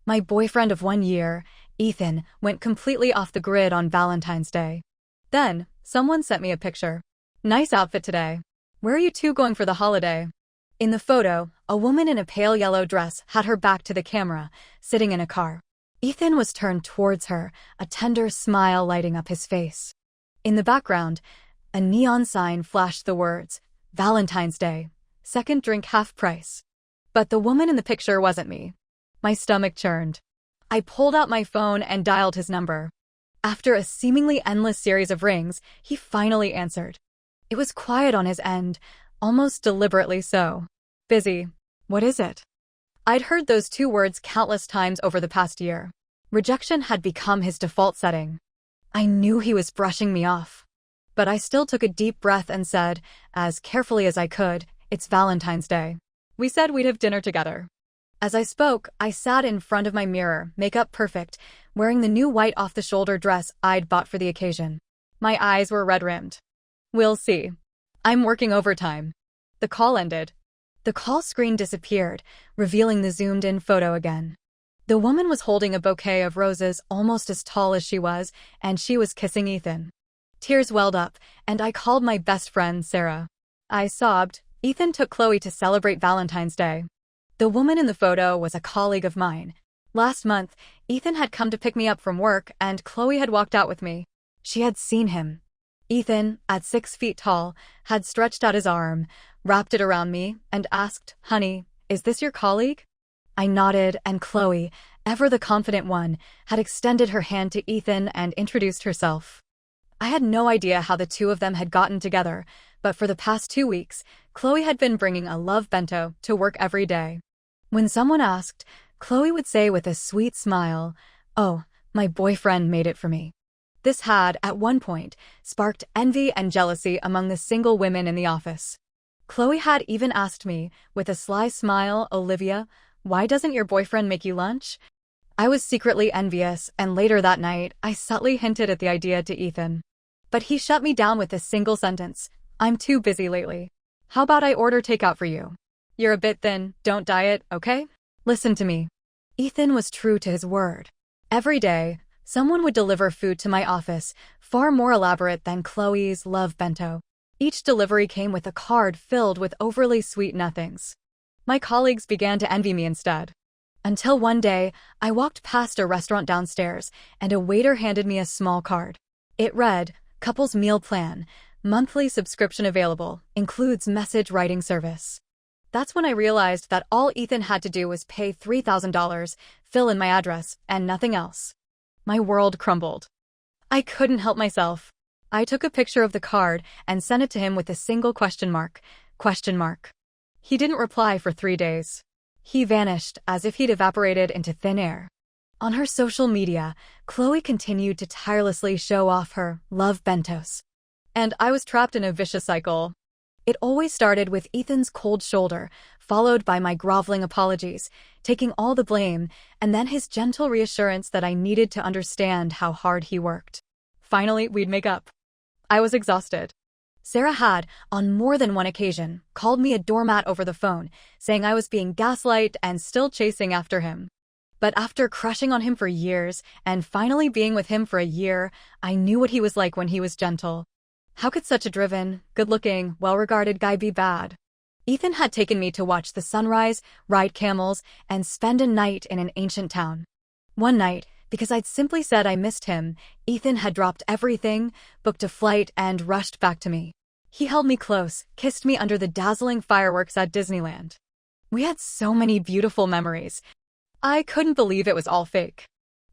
My boyfriend of 1 year, Ethan, went completely off the grid on Valentine's Day. Then, someone sent me a picture. Nice outfit today. Where are you two going for the holiday? In the photo, a woman in a pale yellow dress had her back to the camera, sitting in a car. Ethan was turned towards her, a tender smile lighting up his face. In the background, a neon sign flashed the words, Valentine's Day, second drink half price. But the woman in the picture wasn't me. My stomach churned. I pulled out my phone and dialed his number. After a seemingly endless series of rings, he finally answered. It was quiet on his end, almost deliberately so. Busy. What is it? I'd heard those two words countless times over the past year. Rejection had become his default setting. I knew he was brushing me off. But I still took a deep breath and said, as carefully as I could, it's Valentine's Day. We said we'd have dinner together. As I spoke, I sat in front of my mirror, makeup perfect, wearing the new white off-the-shoulder dress I'd bought for the occasion. My eyes were red-rimmed. We'll see. I'm working overtime. The call ended. The call screen disappeared, revealing the zoomed-in photo again. The woman was holding a bouquet of roses almost as tall as she was, and she was kissing Ethan. Tears welled up, and I called my best friend, Sarah. I sobbed. Ethan took Chloe to celebrate Valentine's Day. The woman in the photo was a colleague of mine. Last month, Ethan had come to pick me up from work, and Chloe had walked out with me. She had seen him. Ethan, at 6 feet tall, had stretched out his arm, wrapped it around me, and asked, Honey, is this your colleague? I nodded, and Chloe, ever the confident one, had extended her hand to Ethan and introduced herself. I had no idea how the two of them had gotten together, but for the past 2 weeks, Chloe had been bringing a love bento to work every day. When someone asked, Chloe would say with a sweet smile, Oh, my boyfriend made it for me. This had, at one point, sparked envy and jealousy among the single women in the office. Chloe had even asked me, with a sly smile, Olivia, why doesn't your boyfriend make you lunch? I was secretly envious, and later that night, I subtly hinted at the idea to Ethan. But he shut me down with a single sentence, I'm too busy lately. How about I order takeout for you? You're a bit thin, don't diet, okay? Listen to me. Ethan was true to his word. Every day, someone would deliver food to my office, far more elaborate than Chloe's love bento. Each delivery came with a card filled with overly sweet nothings. My colleagues began to envy me instead. Until one day, I walked past a restaurant downstairs, and a waiter handed me a small card. It read, Couples Meal Plan, monthly subscription available, includes message writing service. That's when I realized that all Ethan had to do was pay $3,000, fill in my address, and nothing else. My world crumbled. I couldn't help myself. I took a picture of the card and sent it to him with a single question mark. He didn't reply for 3 days. He vanished as if he'd evaporated into thin air. On her social media, Chloe continued to tirelessly show off her love bentos. And I was trapped in a vicious cycle. It always started with Ethan's cold shoulder, followed by my groveling apologies, taking all the blame, and then his gentle reassurance that I needed to understand how hard he worked. Finally, we'd make up. I was exhausted. Sarah had, on more than one occasion, called me a doormat over the phone, saying I was being gaslighted and still chasing after him. But after crushing on him for years, and finally being with him for a year, I knew what he was like when he was gentle. How could such a driven, good-looking, well-regarded guy be bad? Ethan had taken me to watch the sunrise, ride camels, and spend a night in an ancient town. One night, because I'd simply said I missed him, Ethan had dropped everything, booked a flight, and rushed back to me. He held me close, kissed me under the dazzling fireworks at Disneyland. We had so many beautiful memories. I couldn't believe it was all fake.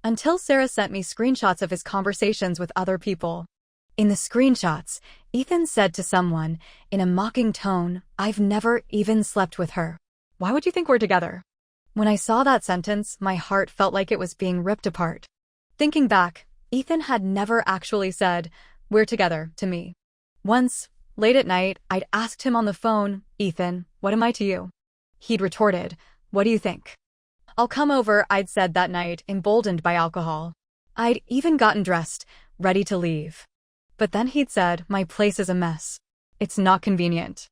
Until Sarah sent me screenshots of his conversations with other people. In the screenshots, Ethan said to someone, in a mocking tone, I've never even slept with her. Why would you think we're together? When I saw that sentence, my heart felt like it was being ripped apart. Thinking back, Ethan had never actually said, we're together, to me. Once, late at night, I'd asked him on the phone, Ethan, what am I to you? He'd retorted, what do you think? I'll come over, I'd said that night, emboldened by alcohol. I'd even gotten dressed, ready to leave. But then he'd said, my place is a mess. It's not convenient.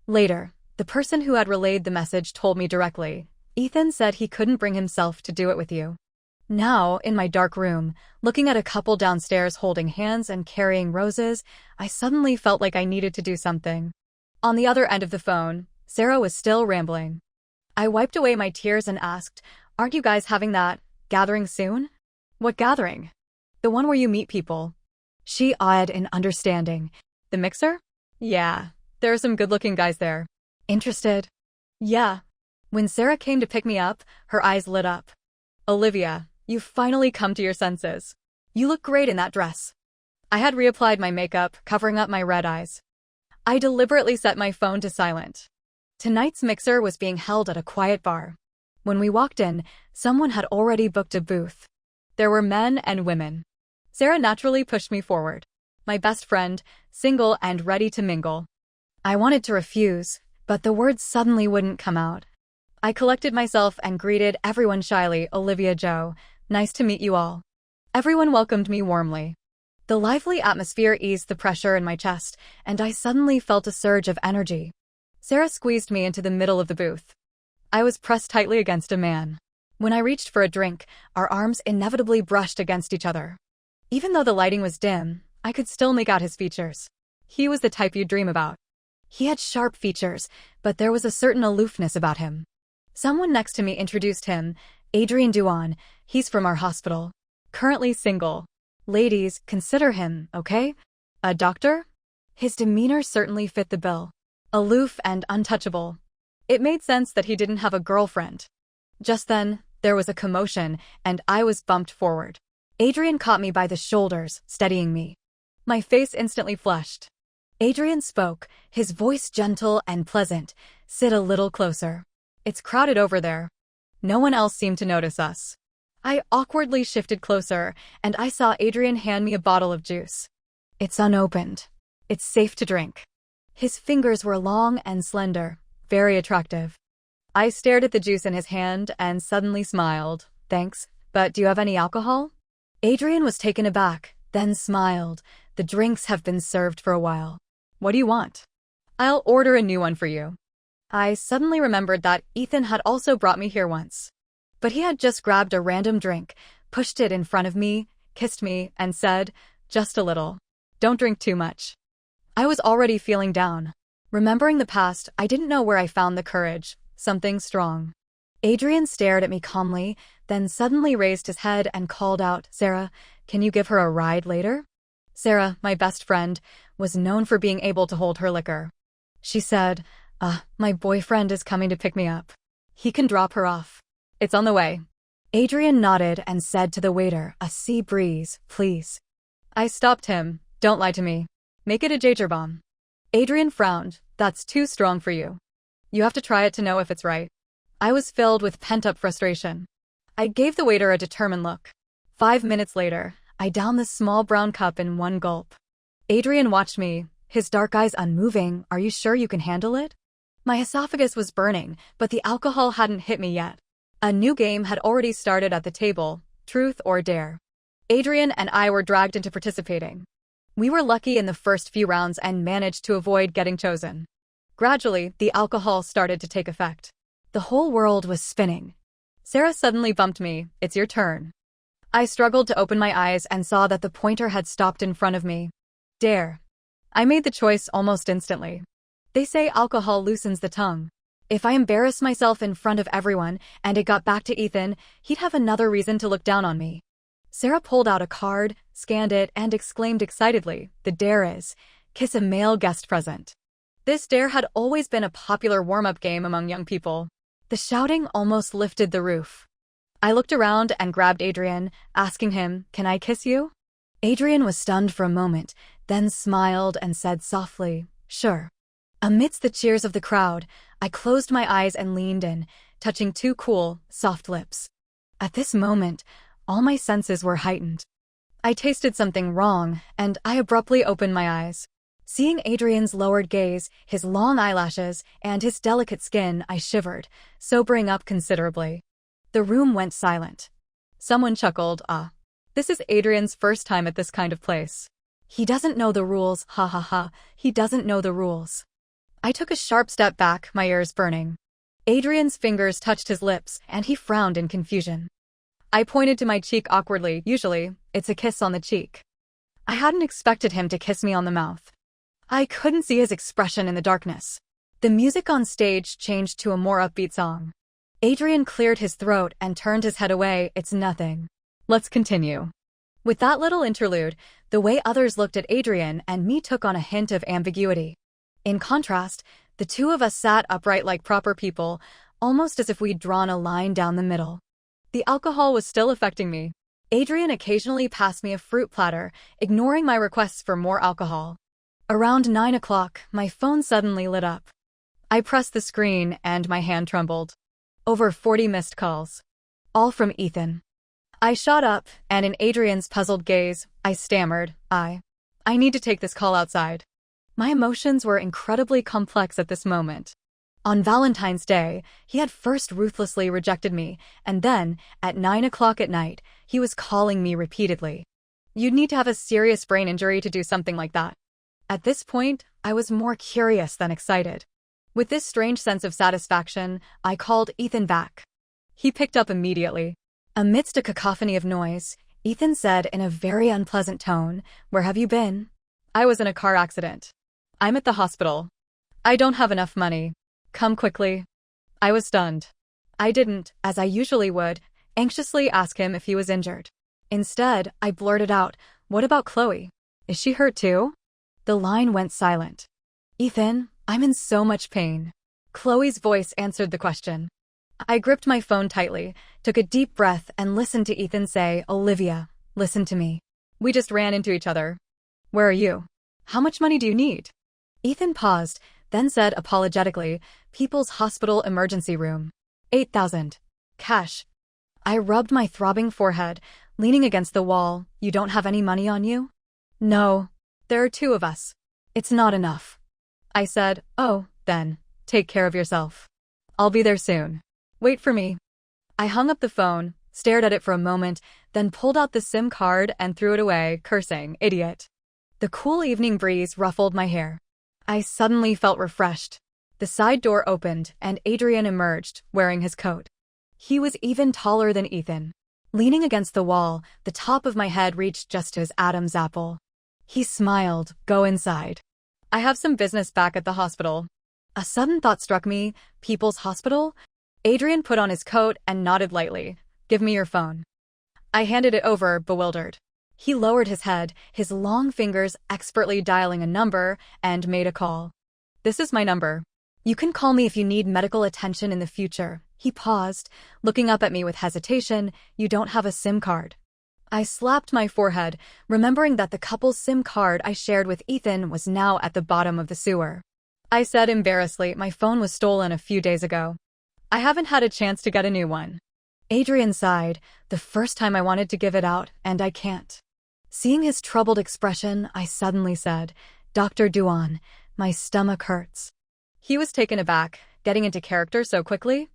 Later, the person who had relayed the message told me directly, Ethan said he couldn't bring himself to do it with you. Now, in my dark room, looking at a couple downstairs holding hands and carrying roses, I suddenly felt like I needed to do something. On the other end of the phone, Sarah was still rambling. I wiped away my tears and asked, "Aren't you guys having that gathering soon?" "What gathering?" "The one where you meet people." She awed in understanding. "The mixer?" "Yeah, there are some good-looking guys there." "Interested?" "Yeah." When Sarah came to pick me up, her eyes lit up. "Olivia, you've finally come to your senses. You look great in that dress." I had reapplied my makeup, covering up my red eyes. I deliberately set my phone to silent. Tonight's mixer was being held at a quiet bar. When we walked in, someone had already booked a booth. There were men and women. Sarah naturally pushed me forward. My best friend, single and ready to mingle. I wanted to refuse, but the words suddenly wouldn't come out. I collected myself and greeted everyone shyly. "Olivia Joe, nice to meet you all." Everyone welcomed me warmly. The lively atmosphere eased the pressure in my chest, and I suddenly felt a surge of energy. Sarah squeezed me into the middle of the booth. I was pressed tightly against a man. When I reached for a drink, our arms inevitably brushed against each other. Even though the lighting was dim, I could still make out his features. He was the type you'd dream about. He had sharp features, but there was a certain aloofness about him. Someone next to me introduced him, Adrienne. He's from our hospital. Currently single. Ladies, consider him, okay? A doctor? His demeanor certainly fit the bill. Aloof and untouchable. It made sense that he didn't have a girlfriend. Just then, there was a commotion, and I was bumped forward. Adrienne caught me by the shoulders, steadying me. My face instantly flushed. Adrienne spoke, his voice gentle and pleasant. "Sit a little closer. It's crowded over there." No one else seemed to notice us. I awkwardly shifted closer, and I saw Adrienne hand me a bottle of juice. "It's unopened. It's safe to drink." His fingers were long and slender, very attractive. I stared at the juice in his hand and suddenly smiled. "Thanks, but do you have any alcohol?" Adrienne was taken aback, then smiled. "The drinks have been served for a while. What do you want?" "I'll order a new one for you." I suddenly remembered that Ethan had also brought me here once. But he had just grabbed a random drink, pushed it in front of me, kissed me, and said, "Just a little. Don't drink too much." I was already feeling down. Remembering the past, I didn't know where I found the courage, something strong. Adrienne stared at me calmly, then suddenly raised his head and called out, "Sarah, can you give her a ride later?" Sarah, my best friend, was known for being able to hold her liquor. She said, My boyfriend is coming to pick me up. He can drop her off. It's on the way." Adrienne nodded and said to the waiter, "A sea breeze, please." I stopped him. "Don't lie to me. Make it a Jägerbomb." Adrienne frowned. "That's too strong for you. You have to try it to know if it's right." I was filled with pent-up frustration. I gave the waiter a determined look. 5 minutes later, I downed the small brown cup in one gulp. Adrienne watched me, his dark eyes unmoving. "Are you sure you can handle it?" My esophagus was burning, but the alcohol hadn't hit me yet. A new game had already started at the table, truth or dare. Adrienne and I were dragged into participating. We were lucky in the first few rounds and managed to avoid getting chosen. Gradually, the alcohol started to take effect. The whole world was spinning. Sarah suddenly bumped me. "It's your turn." I struggled to open my eyes and saw that the pointer had stopped in front of me. Dare. I made the choice almost instantly. They say alcohol loosens the tongue. If I embarrassed myself in front of everyone and it got back to Ethan, he'd have another reason to look down on me. Sarah pulled out a card, scanned it, and exclaimed excitedly, "The dare is, kiss a male guest present." This dare had always been a popular warm-up game among young people. The shouting almost lifted the roof. I looked around and grabbed Adrienne, asking him, "Can I kiss you?" Adrienne was stunned for a moment, then smiled and said softly, "Sure." Amidst the cheers of the crowd, I closed my eyes and leaned in, touching two cool, soft lips. At this moment, all my senses were heightened. I tasted something wrong, and I abruptly opened my eyes. Seeing Adrienne's lowered gaze, his long eyelashes, and his delicate skin, I shivered, sobering up considerably. The room went silent. Someone chuckled, This is Adrienne's first time at this kind of place. He doesn't know the rules, ha ha ha, he doesn't know the rules." I took a sharp step back, my ears burning. Adrien's fingers touched his lips, and he frowned in confusion. I pointed to my cheek awkwardly. Usually, it's a kiss on the cheek. I hadn't expected him to kiss me on the mouth. I couldn't see his expression in the darkness. The music on stage changed to a more upbeat song. Adrien cleared his throat and turned his head away. It's nothing. Let's continue. With that little interlude, the way others looked at Adrien and me took on a hint of ambiguity. In contrast, the two of us sat upright like proper people, almost as if we'd drawn a line down the middle. The alcohol was still affecting me. Adrien occasionally passed me a fruit platter, ignoring my requests for more alcohol. Around 9 o'clock, my phone suddenly lit up. I pressed the screen and my hand trembled. Over 40 missed calls. All from Ethan. I shot up, and in Adrien's puzzled gaze, I stammered, I need to take this call outside. My emotions were incredibly complex at this moment. On Valentine's Day, he had first ruthlessly rejected me, and then, at 9 o'clock at night, he was calling me repeatedly. You'd need to have a serious brain injury to do something like that. At this point, I was more curious than excited. With this strange sense of satisfaction, I called Ethan back. He picked up immediately. Amidst a cacophony of noise, Ethan said in a very unpleasant tone, "Where have you been?" "I was in a car accident. I'm at the hospital. I don't have enough money. Come quickly." I was stunned. I didn't, as I usually would, anxiously ask him if he was injured. Instead, I blurted out, "What about Chloe? Is she hurt too?" The line went silent. "Ethan, I'm in so much pain." Chloe's voice answered the question. I gripped my phone tightly, took a deep breath, and listened to Ethan say, "Olivia, listen to me. We just ran into each other. Where are you? How much money do you need?" Ethan paused, then said apologetically, "People's Hospital emergency room. 8,000. Cash." I rubbed my throbbing forehead, leaning against the wall. "You don't have any money on you?" "No. There are two of us. It's not enough." I said, "Oh, then, take care of yourself. I'll be there soon. Wait for me." I hung up the phone, stared at it for a moment, then pulled out the SIM card and threw it away, cursing, "Idiot." The cool evening breeze ruffled my hair. I suddenly felt refreshed. The side door opened, and Adrien emerged, wearing his coat. He was even taller than Ethan. Leaning against the wall, the top of my head reached just to his Adam's apple. He smiled. "Go inside. I have some business back at the hospital." A sudden thought struck me. People's Hospital? Adrien put on his coat and nodded lightly. "Give me your phone." I handed it over, bewildered. He lowered his head, his long fingers expertly dialing a number, and made a call. "This is my number. You can call me if you need medical attention in the future." He paused, looking up at me with hesitation. "You don't have a SIM card." I slapped my forehead, remembering that the couple's SIM card I shared with Ethan was now at the bottom of the sewer. I said embarrassedly, "My phone was stolen a few days ago. I haven't had a chance to get a new one." Adrien sighed. "The first time I wanted to give it out, and I can't." Seeing his troubled expression, I suddenly said, "Dr. Duan, my stomach hurts." He was taken aback, getting into character so quickly.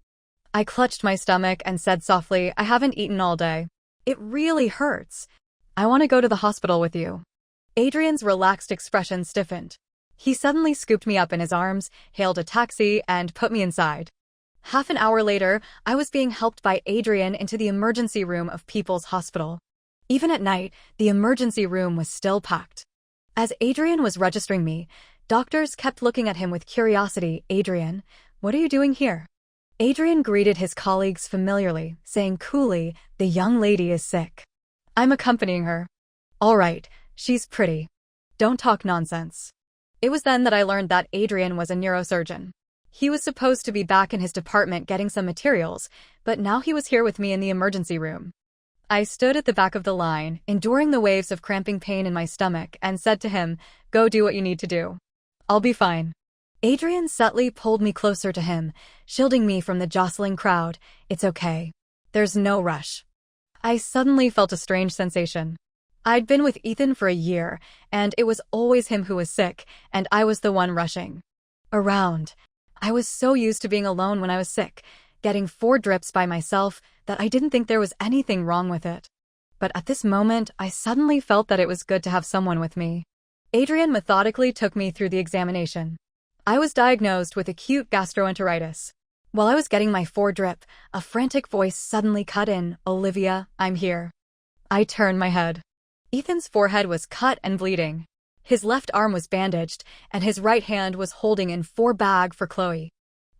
I clutched my stomach and said softly, "I haven't eaten all day. It really hurts. I want to go to the hospital with you." Adrien's relaxed expression stiffened. He suddenly scooped me up in his arms, hailed a taxi, and put me inside. Half an hour later, I was being helped by Adrien into the emergency room of People's Hospital. Even at night, the emergency room was still packed. As Adrien was registering me, doctors kept looking at him with curiosity. "Adrien, what are you doing here?" Adrien greeted his colleagues familiarly, saying coolly, "The young lady is sick. I'm accompanying her." "All right, she's pretty. Don't talk nonsense." It was then that I learned that Adrien was a neurosurgeon. He was supposed to be back in his department getting some materials, but now he was here with me in the emergency room. I stood at the back of the line, enduring the waves of cramping pain in my stomach, and said to him, "Go do what you need to do. I'll be fine." Adrien subtly pulled me closer to him, shielding me from the jostling crowd. "It's okay. There's no rush." I suddenly felt a strange sensation. I'd been with Ethan for a year, and it was always him who was sick, and I was the one rushing around. I was so used to being alone when I was sick, getting 4 drips by myself, that I didn't think there was anything wrong with it. But at this moment, I suddenly felt that it was good to have someone with me. Adrien methodically took me through the examination. I was diagnosed with acute gastroenteritis. While I was getting my drip, a frantic voice suddenly cut in, "Olivia, I'm here." I turned my head. Ethan's forehead was cut and bleeding. His left arm was bandaged, and his right hand was holding in 4 bag for Chloe.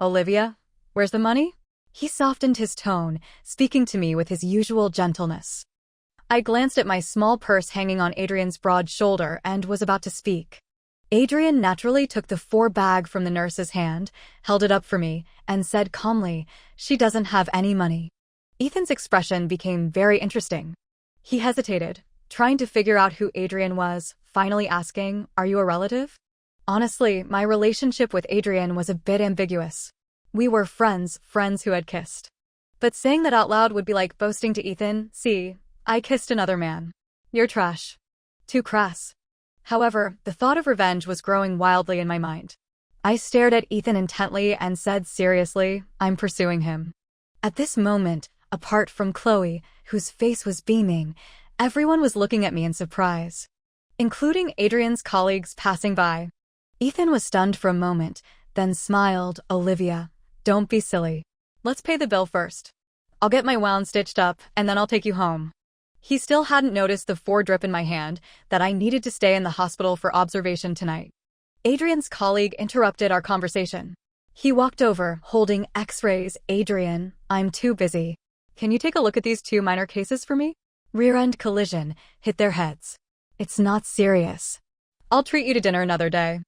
"Olivia, where's the money?" He softened his tone, speaking to me with his usual gentleness. I glanced at my small purse hanging on Adrienne's broad shoulder and was about to speak. Adrienne naturally took the 4 bag from the nurse's hand, held it up for me, and said calmly, "She doesn't have any money." Ethan's expression became very interesting. He hesitated, trying to figure out who Adrienne was, finally asking, "Are you a relative?" Honestly, my relationship with Adrienne was a bit ambiguous. We were friends who had kissed. But saying that out loud would be like boasting to Ethan, "See, I kissed another man. You're trash." Too crass. However, the thought of revenge was growing wildly in my mind. I stared at Ethan intently and said seriously, "I'm pursuing him." At this moment, apart from Chloe, whose face was beaming, everyone was looking at me in surprise, including Adrienne's colleagues passing by. Ethan was stunned for a moment, then smiled, "Olivia, don't be silly. Let's pay the bill first. I'll get my wound stitched up, and then I'll take you home." He still hadn't noticed the 4 drip in my hand, that I needed to stay in the hospital for observation tonight. Adrienne's colleague interrupted our conversation. He walked over, holding X-rays. "Adrienne, I'm too busy. Can you take a look at these 2 minor cases for me? Rear-end collision, hit their heads. It's not serious. I'll treat you to dinner another day."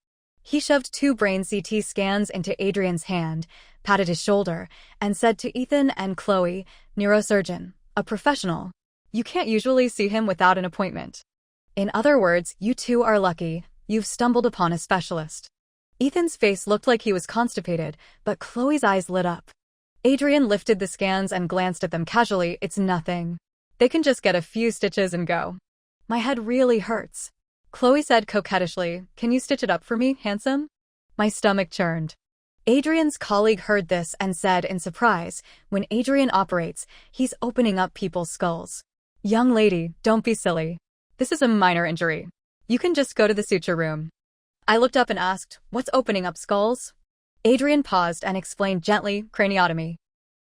He shoved 2 brain CT scans into Adrienne's hand, patted his shoulder, and said to Ethan and Chloe, "Neurosurgeon, a professional. You can't usually see him without an appointment. In other words, you 2 are lucky. You've stumbled upon a specialist." Ethan's face looked like he was constipated, but Chloe's eyes lit up. Adrienne lifted the scans and glanced at them casually. "It's nothing. They can just get a few stitches and go." "My head really hurts." Chloe said coquettishly, "Can you stitch it up for me, handsome?" My stomach churned. Adrienne's colleague heard this and said in surprise, "When Adrienne operates, he's opening up people's skulls." "Young lady, don't be silly. This is a minor injury. You can just go to the suture room." I looked up and asked, "What's opening up skulls?" Adrienne paused and explained gently, "Craniotomy."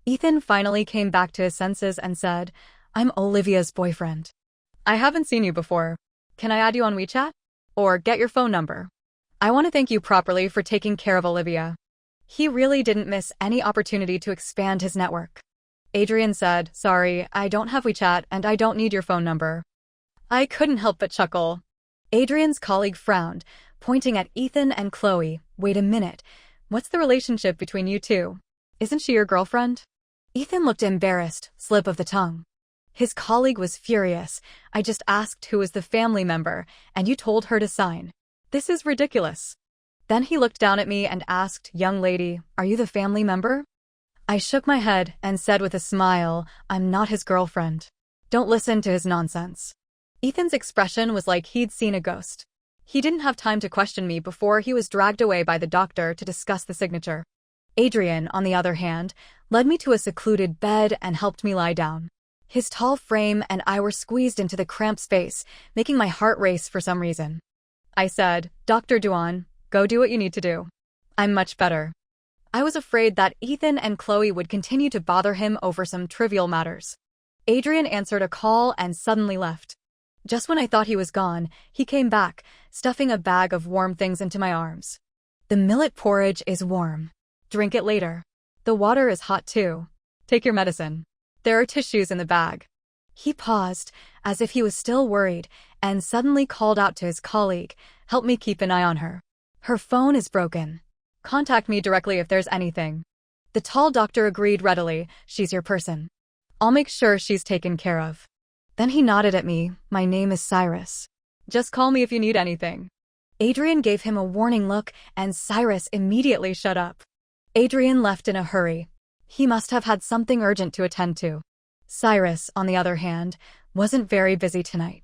Ethan finally came back to his senses and said, "I'm Olivia's boyfriend. I haven't seen you before. Can I add you on WeChat? Or get your phone number? I want to thank you properly for taking care of Olivia." He really didn't miss any opportunity to expand his network. Adrienne said, "Sorry, I don't have WeChat and I don't need your phone number." I couldn't help but chuckle. Adrienne's colleague frowned, pointing at Ethan and Chloe. "Wait a minute. What's the relationship between you 2? Isn't she your girlfriend?" Ethan looked embarrassed, slip of the tongue. His colleague was furious. "I just asked who was the family member, and you told her to sign. This is ridiculous." Then he looked down at me and asked, "Young lady, are you the family member?" I shook my head and said with a smile, "I'm not his girlfriend. Don't listen to his nonsense." Ethan's expression was like he'd seen a ghost. He didn't have time to question me before he was dragged away by the doctor to discuss the signature. Adrienne, on the other hand, led me to a secluded bed and helped me lie down. His tall frame and I were squeezed into the cramped space, making my heart race for some reason. I said, "Dr. Duan, go do what you need to do. I'm much better." I was afraid that Ethan and Chloe would continue to bother him over some trivial matters. Adrienne answered a call and suddenly left. Just when I thought he was gone, he came back, stuffing a bag of warm things into my arms. "The millet porridge is warm. Drink it later. The water is hot too. Take your medicine. There are tissues in the bag." He paused, as if he was still worried, and suddenly called out to his colleague, "Help me keep an eye on her. Her phone is broken. Contact me directly if there's anything." The tall doctor agreed readily, "She's your person. I'll make sure she's taken care of." Then he nodded at me, "My name is Cyrus. Just call me if you need anything." Adrienne gave him a warning look, and Cyrus immediately shut up. Adrienne left in a hurry. He must have had something urgent to attend to. Cyrus, on the other hand, wasn't very busy tonight.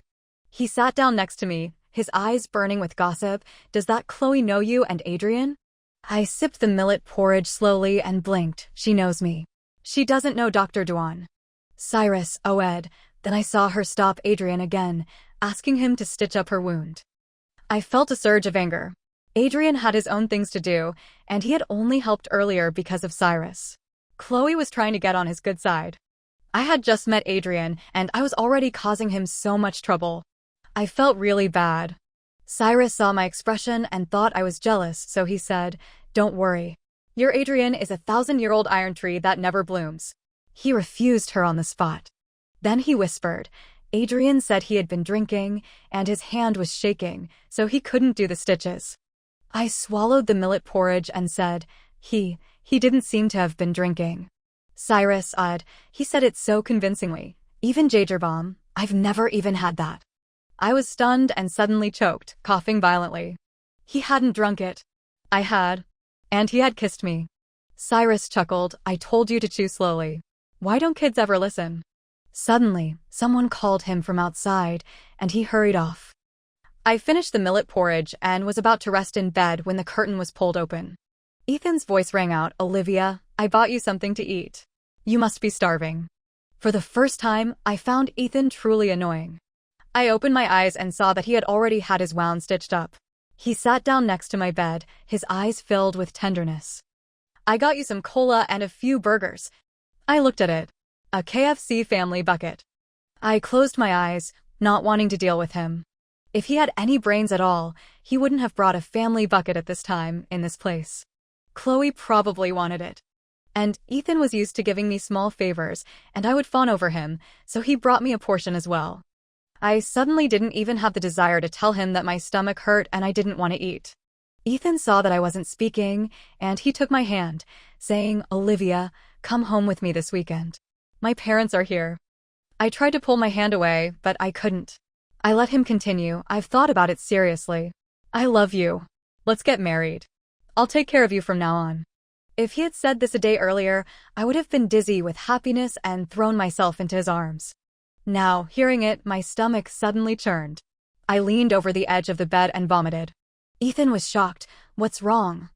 He sat down next to me, his eyes burning with gossip. "Does that Chloe know you and Adrienne?" I sipped the millet porridge slowly and blinked. "She knows me. She doesn't know Dr. Duan." Cyrus, Ed. Then I saw her stop Adrienne again, asking him to stitch up her wound. I felt a surge of anger. Adrienne had his own things to do, and he had only helped earlier because of Cyrus. Chloe was trying to get on his good side. I had just met Adrienne, and I was already causing him so much trouble. I felt really bad. Cyrus saw my expression and thought I was jealous, so he said, "Don't worry. Your Adrienne is a 1,000-year-old iron tree that never blooms." He refused her on the spot. Then he whispered, Adrienne said he had been drinking, and his hand was shaking, so he couldn't do the stitches. I swallowed the millet porridge and said, He didn't seem to have been drinking. Cyrus, he said it so convincingly. Even Jagerbomb, I've never even had that. I was stunned and suddenly choked, coughing violently. He hadn't drunk it. I had. And he had kissed me. Cyrus chuckled, I told you to chew slowly. Why don't kids ever listen? Suddenly, someone called him from outside, and he hurried off. I finished the millet porridge and was about to rest in bed when the curtain was pulled open. Ethan's voice rang out, Olivia, I bought you something to eat. You must be starving. For the first time, I found Ethan truly annoying. I opened my eyes and saw that he had already had his wound stitched up. He sat down next to my bed, his eyes filled with tenderness. I got you some cola and a few burgers. I looked at it. A KFC family bucket. I closed my eyes, not wanting to deal with him. If he had any brains at all, he wouldn't have brought a family bucket at this time, in this place. Chloe probably wanted it. And Ethan was used to giving me small favors, and I would fawn over him, so he brought me a portion as well. I suddenly didn't even have the desire to tell him that my stomach hurt and I didn't want to eat. Ethan saw that I wasn't speaking, and he took my hand, saying, Olivia, come home with me this weekend. My parents are here. I tried to pull my hand away, but I couldn't. I let him continue. I've thought about it seriously. I love you. Let's get married. I'll take care of you from now on. If he had said this a day earlier, I would have been dizzy with happiness and thrown myself into his arms. Now, hearing it, my stomach suddenly churned. I leaned over the edge of the bed and vomited. Ethan was shocked. What's wrong?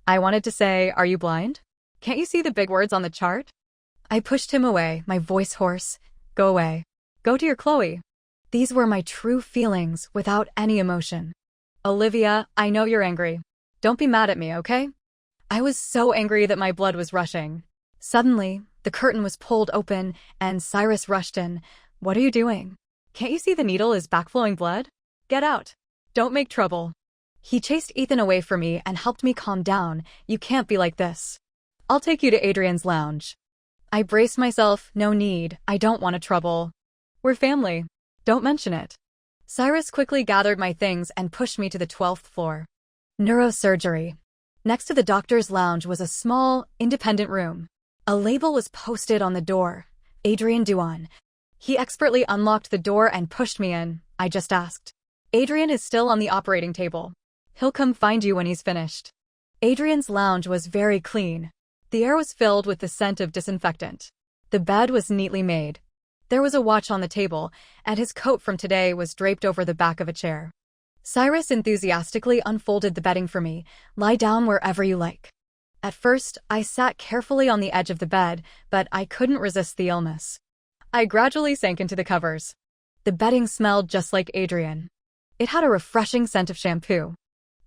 I wanted to say, are you blind? Can't you see the big words on the chart? I pushed him away, my voice hoarse. Go away. Go to your Chloe. These were my true feelings, without any emotion. Olivia, I know you're angry. Don't be mad at me, okay? I was so angry that my blood was rushing. Suddenly, the curtain was pulled open, and Cyrus rushed in. What are you doing? Can't you see the needle is backflowing blood? Get out. Don't make trouble. He chased Ethan away from me and helped me calm down. You can't be like this. I'll take you to Adrienne's lounge. I braced myself. No need. I don't want to trouble. We're family. Don't mention it. Cyrus quickly gathered my things and pushed me to the 12th floor. Neurosurgery. Next to the doctor's lounge was a small, independent room. A label was posted on the door. Adrienne Duan. He expertly unlocked the door and pushed me in. I just asked. Adrienne is still on the operating table. He'll come find you when he's finished. Adrienne's lounge was very clean. The air was filled with the scent of disinfectant. The bed was neatly made. There was a watch on the table, and his coat from today was draped over the back of a chair. Cyrus enthusiastically unfolded the bedding for me. Lie down wherever you like. At first, I sat carefully on the edge of the bed, but I couldn't resist the illness. I gradually sank into the covers. The bedding smelled just like Adrienne. It had a refreshing scent of shampoo.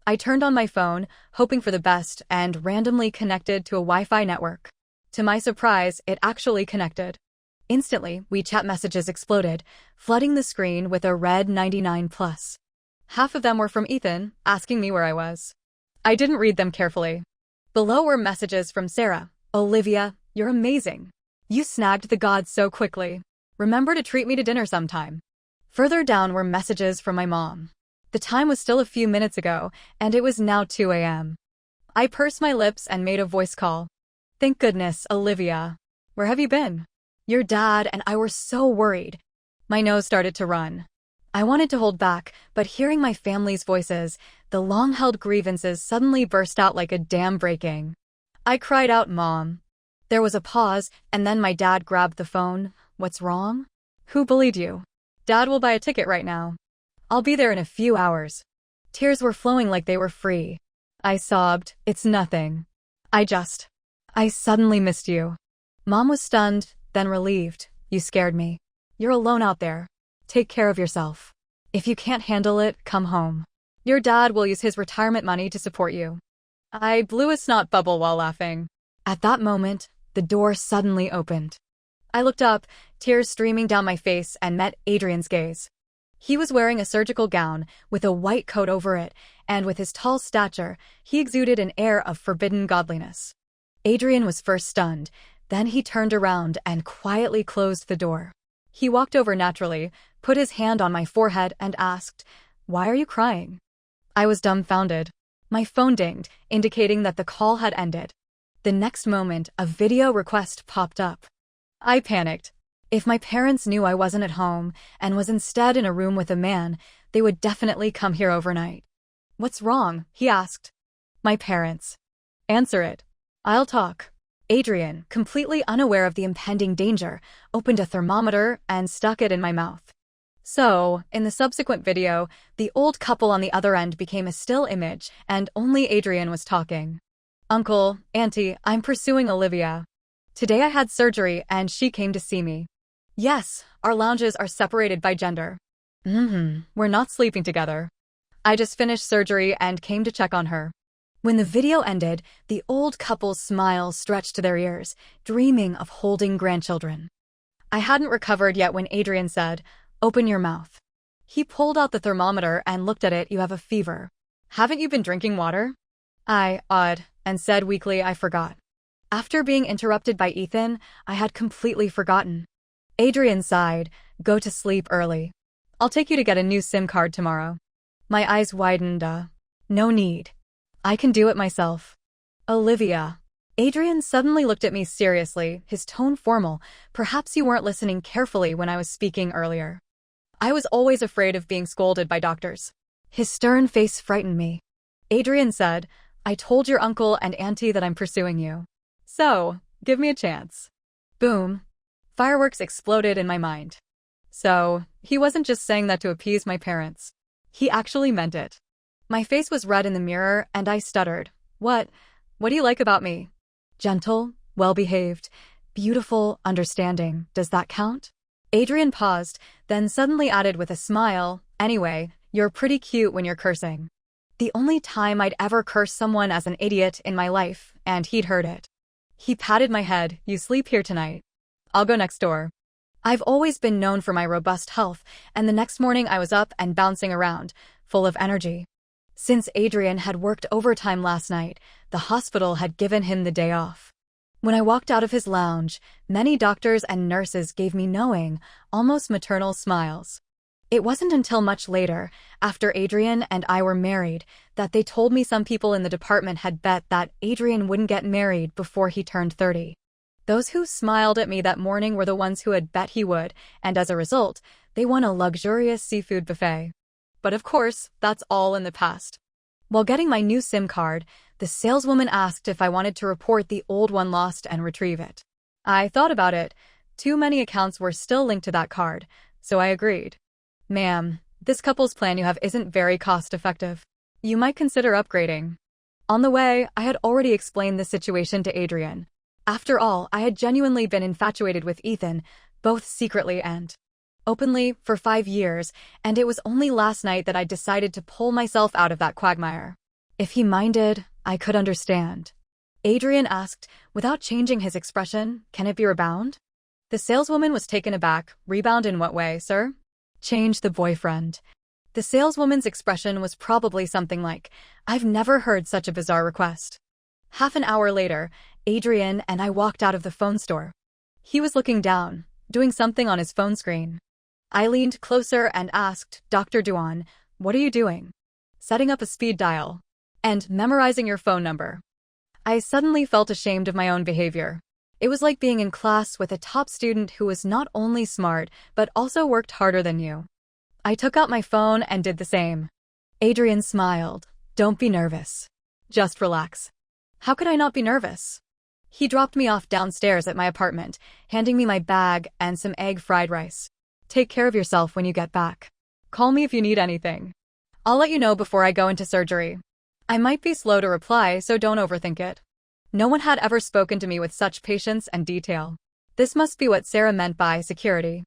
I turned on my phone, hoping for the best, and randomly connected to a Wi-Fi network. To my surprise, it actually connected. Instantly, WeChat messages exploded, flooding the screen with a red 99+. Half of them were from Ethan, asking me where I was. I didn't read them carefully. Below were messages from Sarah. Olivia, you're amazing. You snagged the gods so quickly. Remember to treat me to dinner sometime. Further down were messages from my mom. The time was still a few minutes ago, and it was now 2 a.m. I pursed my lips and made a voice call. Thank goodness, Olivia. Where have you been? Your dad and I were so worried. My nose started to run. I wanted to hold back, but hearing my family's voices, the long-held grievances suddenly burst out like a dam breaking. I cried out, Mom. There was a pause, and then my dad grabbed the phone. What's wrong? Who bullied you? Dad will buy a ticket right now. I'll be there in a few hours. Tears were flowing like they were free. I sobbed, it's nothing. I suddenly missed you. Mom was stunned, then relieved. You scared me. You're alone out there. Take care of yourself. If you can't handle it, come home. Your dad will use his retirement money to support you. I blew a snot bubble while laughing. At that moment, the door suddenly opened. I looked up, tears streaming down my face, and met Adrienne's gaze. He was wearing a surgical gown with a white coat over it, and with his tall stature, he exuded an air of forbidden godliness. Adrienne was first stunned, then he turned around and quietly closed the door. He walked over naturally, put his hand on my forehead, and asked, "Why are you crying?" I was dumbfounded. My phone dinged, indicating that the call had ended. The next moment, a video request popped up. I panicked. If my parents knew I wasn't at home and was instead in a room with a man, they would definitely come here overnight. "What's wrong?" he asked. "My parents." "Answer it. I'll talk." Adrienne, completely unaware of the impending danger, opened a thermometer and stuck it in my mouth. So, in the subsequent video, the old couple on the other end became a still image, and only Adrienne was talking. "Uncle, Auntie, I'm pursuing Olivia. Today I had surgery and she came to see me. Yes, our lounges are separated by gender. We're not sleeping together. I just finished surgery and came to check on her." When the video ended, the old couple's smiles stretched to their ears, dreaming of holding grandchildren. I hadn't recovered yet when Adrienne said, "Open your mouth." He pulled out the thermometer and looked at it. "You have a fever. Haven't you been drinking water?" I awed and said weakly I forgot. After being interrupted by Ethan, I had completely forgotten. Adrienne sighed, "Go to sleep early. I'll take you to get a new SIM card tomorrow." My eyes widened. No need. I can do it myself. "Olivia." Adrienne suddenly looked at me seriously, his tone formal. "Perhaps you weren't listening carefully when I was speaking earlier. I was always afraid of being scolded by doctors." His stern face frightened me. Adrienne said, "I told your uncle and auntie that I'm pursuing you. So, give me a chance." Boom. Fireworks exploded in my mind. So, he wasn't just saying that to appease my parents. He actually meant it. My face was red in the mirror, and I stuttered. What do you like about me?" "Gentle, well-behaved, beautiful, understanding. Does that count?" Adrienne paused, then suddenly added with a smile, "Anyway, you're pretty cute when you're cursing." The only time I'd ever cursed someone as an idiot in my life, and he'd heard it. He patted my head. "You sleep here tonight. I'll go next door." I've always been known for my robust health, and the next morning I was up and bouncing around, full of energy. Since Adrienne had worked overtime last night, the hospital had given him the day off. When I walked out of his lounge, many doctors and nurses gave me knowing, almost maternal smiles. It wasn't until much later, after Adrienne and I were married, that they told me some people in the department had bet that Adrienne wouldn't get married before he turned 30. Those who smiled at me that morning were the ones who had bet he would, and as a result, they won a luxurious seafood buffet. But of course, that's all in the past. While getting my new SIM card, the saleswoman asked if I wanted to report the old one lost and retrieve it. I thought about it. Too many accounts were still linked to that card, so I agreed. "Ma'am, this couple's plan you have isn't very cost-effective. You might consider upgrading." On the way, I had already explained the situation to Adrienne. After all, I had genuinely been infatuated with Ethan, both secretly and openly, for 5 years, and it was only last night that I decided to pull myself out of that quagmire. If he minded, I could understand. Adrienne asked, without changing his expression, "Can it be rebound?" The saleswoman was taken aback. "Rebound in what way, sir?" "Change the boyfriend." The saleswoman's expression was probably something like, "I've never heard such a bizarre request." Half an hour later, Adrienne and I walked out of the phone store. He was looking down, doing something on his phone screen. I leaned closer and asked, "Dr. Duan, what are you doing?" "Setting up a speed dial. And memorizing your phone number." I suddenly felt ashamed of my own behavior. It was like being in class with a top student who was not only smart, but also worked harder than you. I took out my phone and did the same. Adrienne smiled. "Don't be nervous. Just relax." How could I not be nervous? He dropped me off downstairs at my apartment, handing me my bag and some egg fried rice. "Take care of yourself when you get back. Call me if you need anything. I'll let you know before I go into surgery." I might be slow to reply, so don't overthink it. No one had ever spoken to me with such patience and detail. This must be what Sarah meant by security.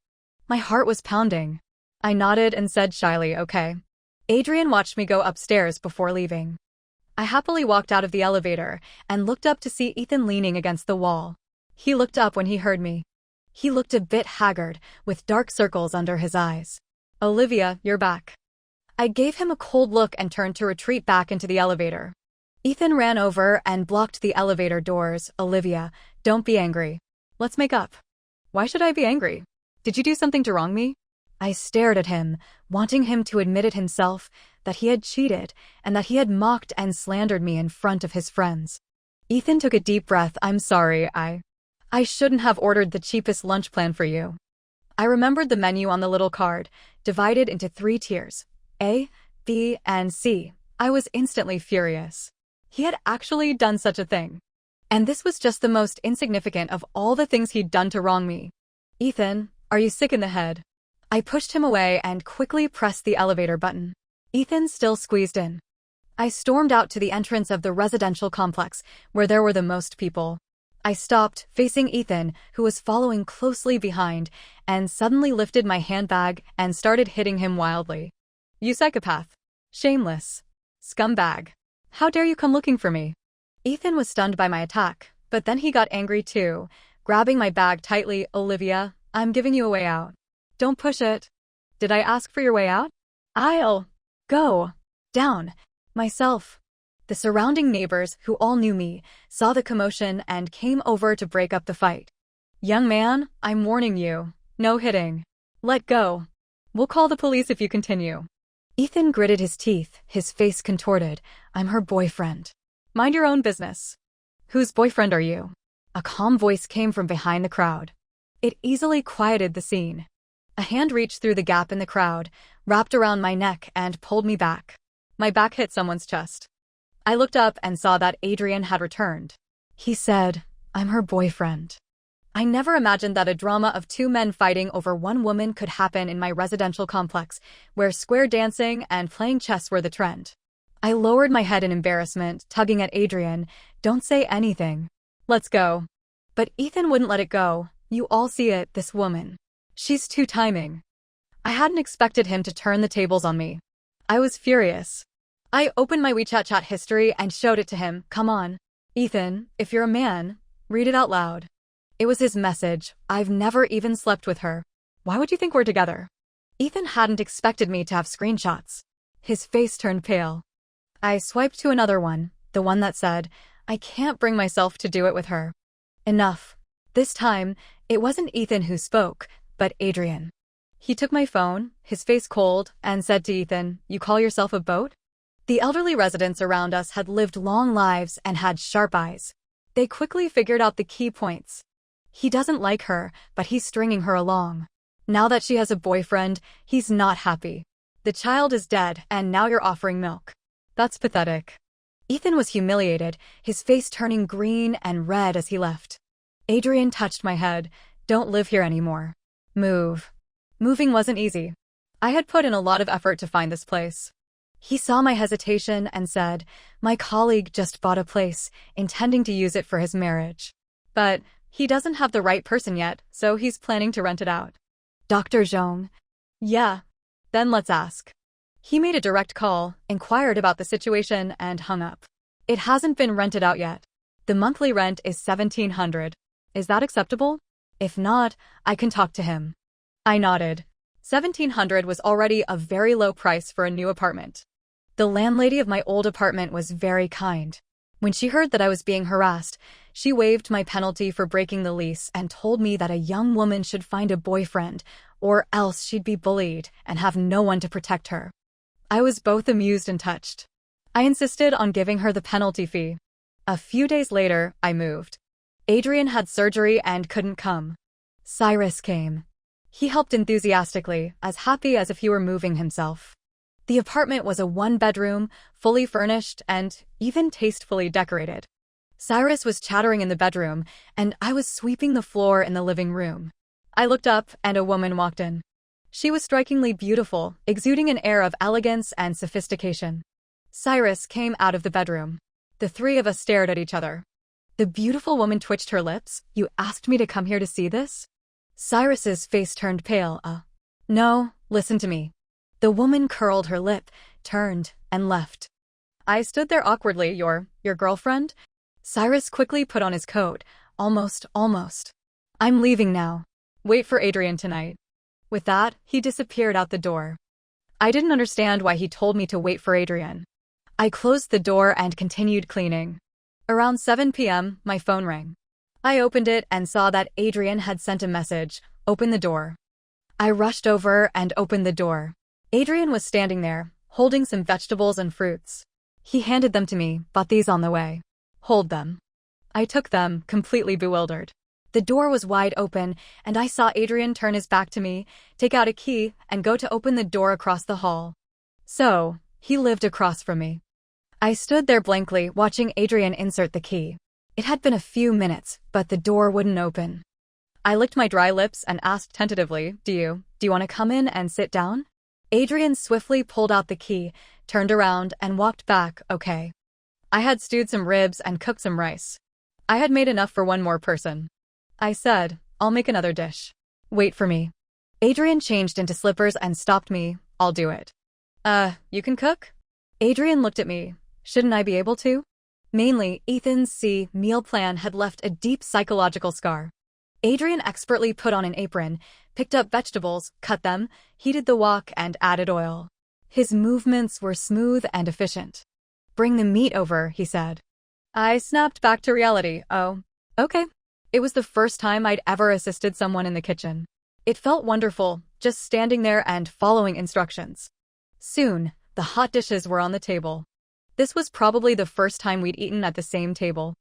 My heart was pounding. I nodded and said shyly, "Okay." Adrienne watched me go upstairs before leaving. I happily walked out of the elevator and looked up to see Ethan leaning against the wall. He looked up when he heard me. He looked a bit haggard, with dark circles under his eyes. Olivia, you're back. I gave him a cold look and turned to retreat back into the elevator. Ethan ran over and blocked the elevator doors. Olivia, don't be angry. Let's make up. Why should I be angry? Did you do something to wrong me? I stared at him, wanting him to admit it himself, that he had cheated, and that he had mocked and slandered me in front of his friends. Ethan took a deep breath. I'm sorry, I shouldn't have ordered the cheapest lunch plan for you. I remembered the menu on the little card, divided into 3 tiers, A, B, and C. I was instantly furious. He had actually done such a thing. And this was just the most insignificant of all the things he'd done to wrong me. Ethan, are you sick in the head? I pushed him away and quickly pressed the elevator button. Ethan still squeezed in. I stormed out to the entrance of the residential complex, where there were the most people. I stopped, facing Ethan, who was following closely behind, and suddenly lifted my handbag and started hitting him wildly. You psychopath. Shameless. Scumbag. How dare you come looking for me? Ethan was stunned by my attack, but then he got angry too, grabbing my bag tightly. Olivia, I'm giving you a way out. Don't push it. Did I ask for your way out? I'll go down myself. The surrounding neighbors, who all knew me, saw the commotion and came over to break up the fight. Young man, I'm warning you. No hitting. Let go. We'll call the police if you continue. Ethan gritted his teeth, his face contorted. I'm her boyfriend. Mind your own business. Whose boyfriend are you? A calm voice came from behind the crowd. It easily quieted the scene. A hand reached through the gap in the crowd, wrapped around my neck and pulled me back. My back hit someone's chest. I looked up and saw that Adrienne had returned. He said, I'm her boyfriend. I never imagined that a drama of 2 men fighting over 1 woman could happen in my residential complex, where square dancing and playing chess were the trend. I lowered my head in embarrassment, tugging at Adrienne. Don't say anything. Let's go. But Ethan wouldn't let it go. You all see it, this woman. She's too timing. I hadn't expected him to turn the tables on me. I was furious. I opened my WeChat chat history and showed it to him. Come on. Ethan, if you're a man, read it out loud. It was his message. I've never even slept with her. Why would you think we're together? Ethan hadn't expected me to have screenshots. His face turned pale. I swiped to another one, the one that said, I can't bring myself to do it with her. Enough. This time, it wasn't Ethan who spoke, but Adrienne. He took my phone, his face cold, and said to Ethan, You call yourself a boat? The elderly residents around us had lived long lives and had sharp eyes. They quickly figured out the key points. He doesn't like her, but he's stringing her along. Now that she has a boyfriend, he's not happy. The child is dead, and now you're offering milk. That's pathetic. Ethan was humiliated, his face turning green and red as he left. Adrienne touched my head. Don't live here anymore. Move. Moving wasn't easy. I had put in a lot of effort to find this place. He saw my hesitation and said, My colleague just bought a place, intending to use it for his marriage. But he doesn't have the right person yet, so he's planning to rent it out. Dr. Zhong? Yeah. Then let's ask. He made a direct call, inquired about the situation, and hung up. It hasn't been rented out yet. The monthly rent is $1,700. Is that acceptable? If not, I can talk to him. I nodded. $1,700 was already a very low price for a new apartment. The landlady of my old apartment was very kind. When she heard that I was being harassed, she waived my penalty for breaking the lease and told me that a young woman should find a boyfriend, or else she'd be bullied and have no one to protect her. I was both amused and touched. I insisted on giving her the penalty fee. A few days later, I moved. Adrienne had surgery and couldn't come. Cyrus came. He helped enthusiastically, as happy as if he were moving himself. The apartment was a 1-bedroom, fully furnished, and even tastefully decorated. Cyrus was chattering in the bedroom, and I was sweeping the floor in the living room. I looked up, and a woman walked in. She was strikingly beautiful, exuding an air of elegance and sophistication. Cyrus came out of the bedroom. The 3 of us stared at each other. The beautiful woman twitched her lips. You asked me to come here to see this? Cyrus's face turned pale. No, listen to me. The woman curled her lip, turned, and left. I stood there awkwardly. Your girlfriend? Cyrus quickly put on his coat. Almost. I'm leaving now. Wait for Adrienne tonight. With that, he disappeared out the door. I didn't understand why he told me to wait for Adrienne. I closed the door and continued cleaning. Around 7 p.m., my phone rang. I opened it and saw that Adrienne had sent a message. Open the door. I rushed over and opened the door. Adrienne was standing there, holding some vegetables and fruits. He handed them to me, bought these on the way. Hold them. I took them, completely bewildered. The door was wide open, and I saw Adrienne turn his back to me, take out a key, and go to open the door across the hall. So, he lived across from me. I stood there blankly, watching Adrienne insert the key. It had been a few minutes, but the door wouldn't open. I licked my dry lips and asked tentatively, Do you want to come in and sit down? Adrienne swiftly pulled out the key, turned around, and walked back. Okay. I had stewed some ribs and cooked some rice. I had made enough for one more person. I said, I'll make another dish. Wait for me. Adrienne changed into slippers and stopped me. I'll do it. You can cook? Adrienne looked at me. Shouldn't I be able to? Mainly, Ethan's meal plan had left a deep psychological scar. Adrienne expertly put on an apron, picked up vegetables, cut them, heated the wok, and added oil. His movements were smooth and efficient. Bring the meat over, he said. I snapped back to reality. Oh, okay. It was the first time I'd ever assisted someone in the kitchen. It felt wonderful, just standing there and following instructions. Soon, the hot dishes were on the table. This was probably the first time we'd eaten at the same table.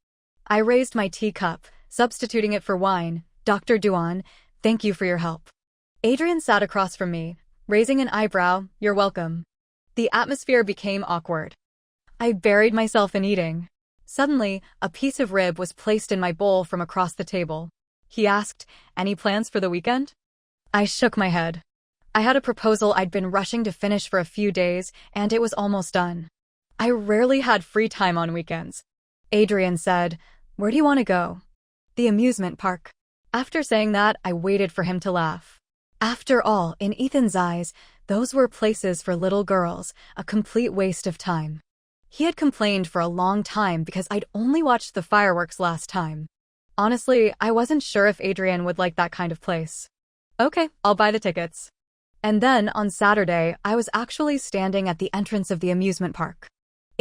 I raised my teacup, substituting it for wine. Dr. Duan, thank you for your help. Adrienne sat across from me, raising an eyebrow. You're welcome. The atmosphere became awkward. I buried myself in eating. Suddenly, a piece of rib was placed in my bowl from across the table. He asked, Any plans for the weekend? I shook my head. I had a proposal I'd been rushing to finish for a few days, and it was almost done. I rarely had free time on weekends. Adrienne said, Where do you want to go? The amusement park. After saying that, I waited for him to laugh. After all, in Ethan's eyes, those were places for little girls, a complete waste of time. He had complained for a long time because I'd only watched the fireworks last time. Honestly, I wasn't sure if Adrienne would like that kind of place. Okay, I'll buy the tickets. And then, on Saturday, I was actually standing at the entrance of the amusement park.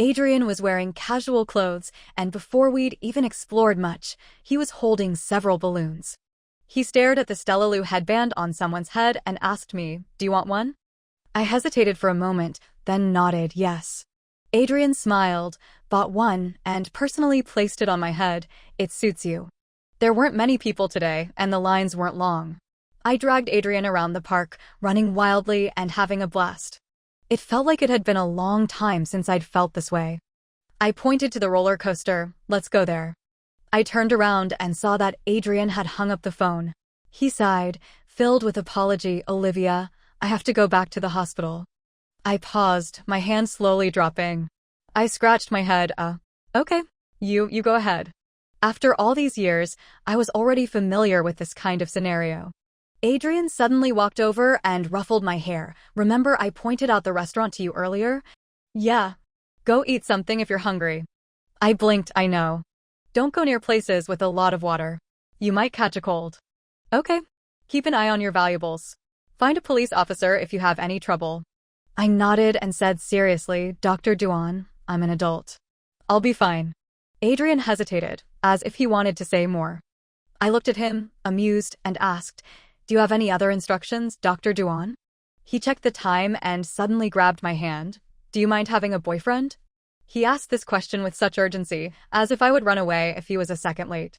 Adrienne was wearing casual clothes, and before we'd even explored much, he was holding several balloons. He stared at the Stellaloo headband on someone's head and asked me, Do you want one? I hesitated for a moment, then nodded yes. Adrienne smiled, bought one, and personally placed it on my head. It suits you. There weren't many people today, and the lines weren't long. I dragged Adrienne around the park, running wildly and having a blast. It felt like it had been a long time since I'd felt this way. I pointed to the roller coaster. Let's go there. I turned around and saw that Adrienne had hung up the phone. He sighed, filled with apology. Olivia, I have to go back to the hospital. I paused, my hand slowly dropping. I scratched my head. Okay. You go ahead. After all these years, I was already familiar with this kind of scenario. Adrienne suddenly walked over and ruffled my hair. Remember I pointed out the restaurant to you earlier? Yeah. Go eat something if you're hungry. I blinked. I know. Don't go near places with a lot of water. You might catch a cold. Okay. Keep an eye on your valuables. Find a police officer if you have any trouble. I nodded and said seriously, Dr. Duan, I'm an adult. I'll be fine. Adrienne hesitated, as if he wanted to say more. I looked at him, amused, and asked, Do you have any other instructions, Dr. Duan? He checked the time and suddenly grabbed my hand. Do you mind having a boyfriend? He asked this question with such urgency, as if I would run away if he was a second late.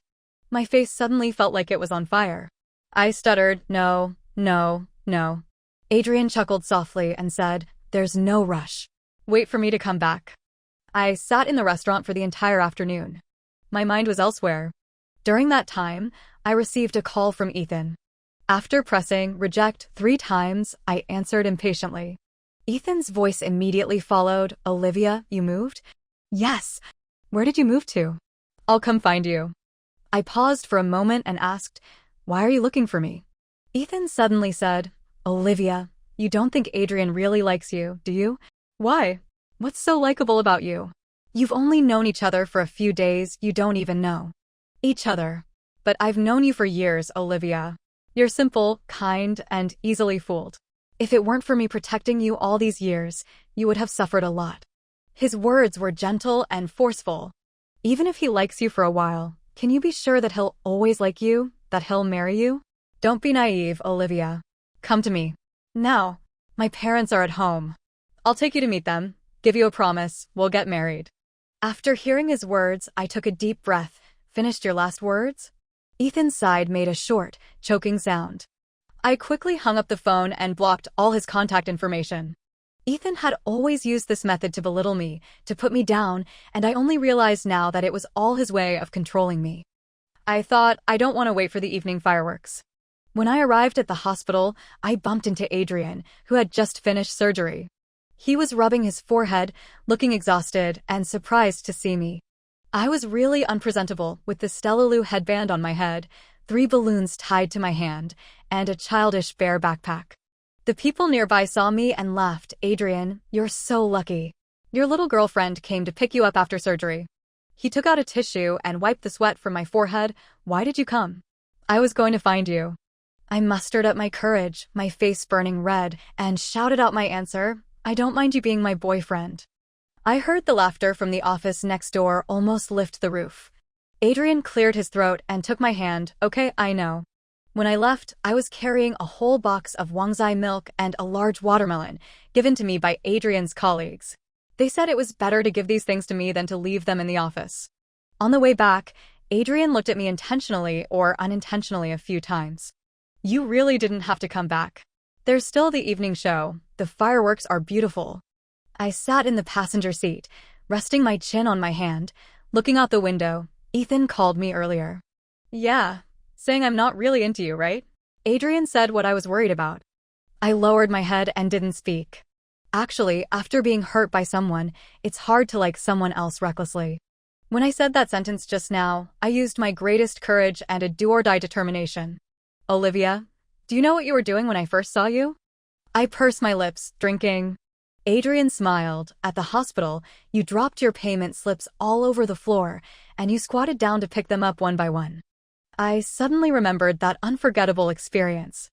My face suddenly felt like it was on fire. I stuttered, No. Adrienne chuckled softly and said, There's no rush. Wait for me to come back. I sat in the restaurant for the entire afternoon. My mind was elsewhere. During that time, I received a call from Ethan. After pressing reject 3 times, I answered impatiently. Ethan's voice immediately followed, Olivia, you moved? Yes. Where did you move to? I'll come find you. I paused for a moment and asked, Why are you looking for me? Ethan suddenly said, Olivia, you don't think Adrienne really likes you, do you? Why? What's so likable about you? You've only known each other for a few days, you don't even know each other. But I've known you for years, Olivia. You're simple, kind, and easily fooled. If it weren't for me protecting you all these years, you would have suffered a lot. His words were gentle and forceful. Even if he likes you for a while, can you be sure that he'll always like you, that he'll marry you? Don't be naive, Olivia. Come to me. Now. My parents are at home. I'll take you to meet them, give you a promise, we'll get married. After hearing his words, I took a deep breath. Finished your last words? Ethan's side made a short, choking sound. I quickly hung up the phone and blocked all his contact information. Ethan had always used this method to belittle me, to put me down, and I only realized now that it was all his way of controlling me. I thought, I don't want to wait for the evening fireworks. When I arrived at the hospital, I bumped into Adrienne, who had just finished surgery. He was rubbing his forehead, looking exhausted and surprised to see me. I was really unpresentable with the Stellaloo headband on my head, 3 balloons tied to my hand, and a childish bear backpack. The people nearby saw me and laughed. Adrienne, you're so lucky. Your little girlfriend came to pick you up after surgery. He took out a tissue and wiped the sweat from my forehead. Why did you come? I was going to find you. I mustered up my courage, my face burning red, and shouted out my answer. I don't mind you being my boyfriend. I heard the laughter from the office next door almost lift the roof. Adrienne cleared his throat and took my hand. Okay, I know. When I left, I was carrying a whole box of Wangzai milk and a large watermelon, given to me by Adrienne's colleagues. They said it was better to give these things to me than to leave them in the office. On the way back, Adrienne looked at me intentionally or unintentionally a few times. You really didn't have to come back. There's still the evening show. The fireworks are beautiful. I sat in the passenger seat, resting my chin on my hand, looking out the window. Ethan called me earlier. Yeah. Saying I'm not really into you, right? Adrienne said what I was worried about. I lowered my head and didn't speak. Actually, after being hurt by someone, it's hard to like someone else recklessly. When I said that sentence just now, I used my greatest courage and a do-or-die determination. Olivia, do you know what you were doing when I first saw you? I pursed my lips, drinking. Adrienne smiled. At the hospital, you dropped your payment slips all over the floor, and you squatted down to pick them up one by one. I suddenly remembered that unforgettable experience.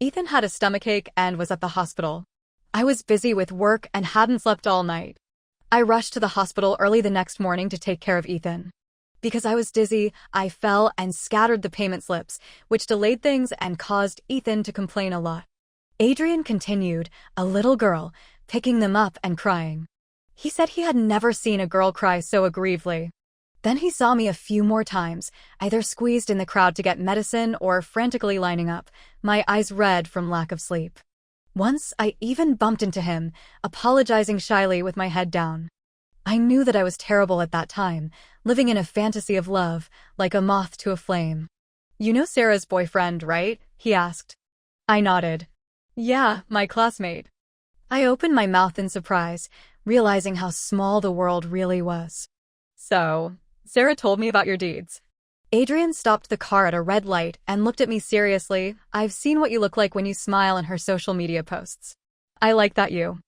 Ethan had a stomachache and was at the hospital. I was busy with work and hadn't slept all night. I rushed to the hospital early the next morning to take care of Ethan. Because I was dizzy, I fell and scattered the payment slips, which delayed things and caused Ethan to complain a lot. Adrienne continued, a little girl, picking them up and crying. He said he had never seen a girl cry so aggrievedly. Then he saw me a few more times, either squeezed in the crowd to get medicine or frantically lining up, my eyes red from lack of sleep. Once, I even bumped into him, apologizing shyly with my head down. I knew that I was terrible at that time, living in a fantasy of love, like a moth to a flame. You know Sarah's boyfriend, right? He asked. I nodded. Yeah, my classmate. I opened my mouth in surprise, realizing how small the world really was. So, Sarah told me about your deeds. Adrienne stopped the car at a red light and looked at me seriously. I've seen what you look like when you smile in her social media posts. I like that you.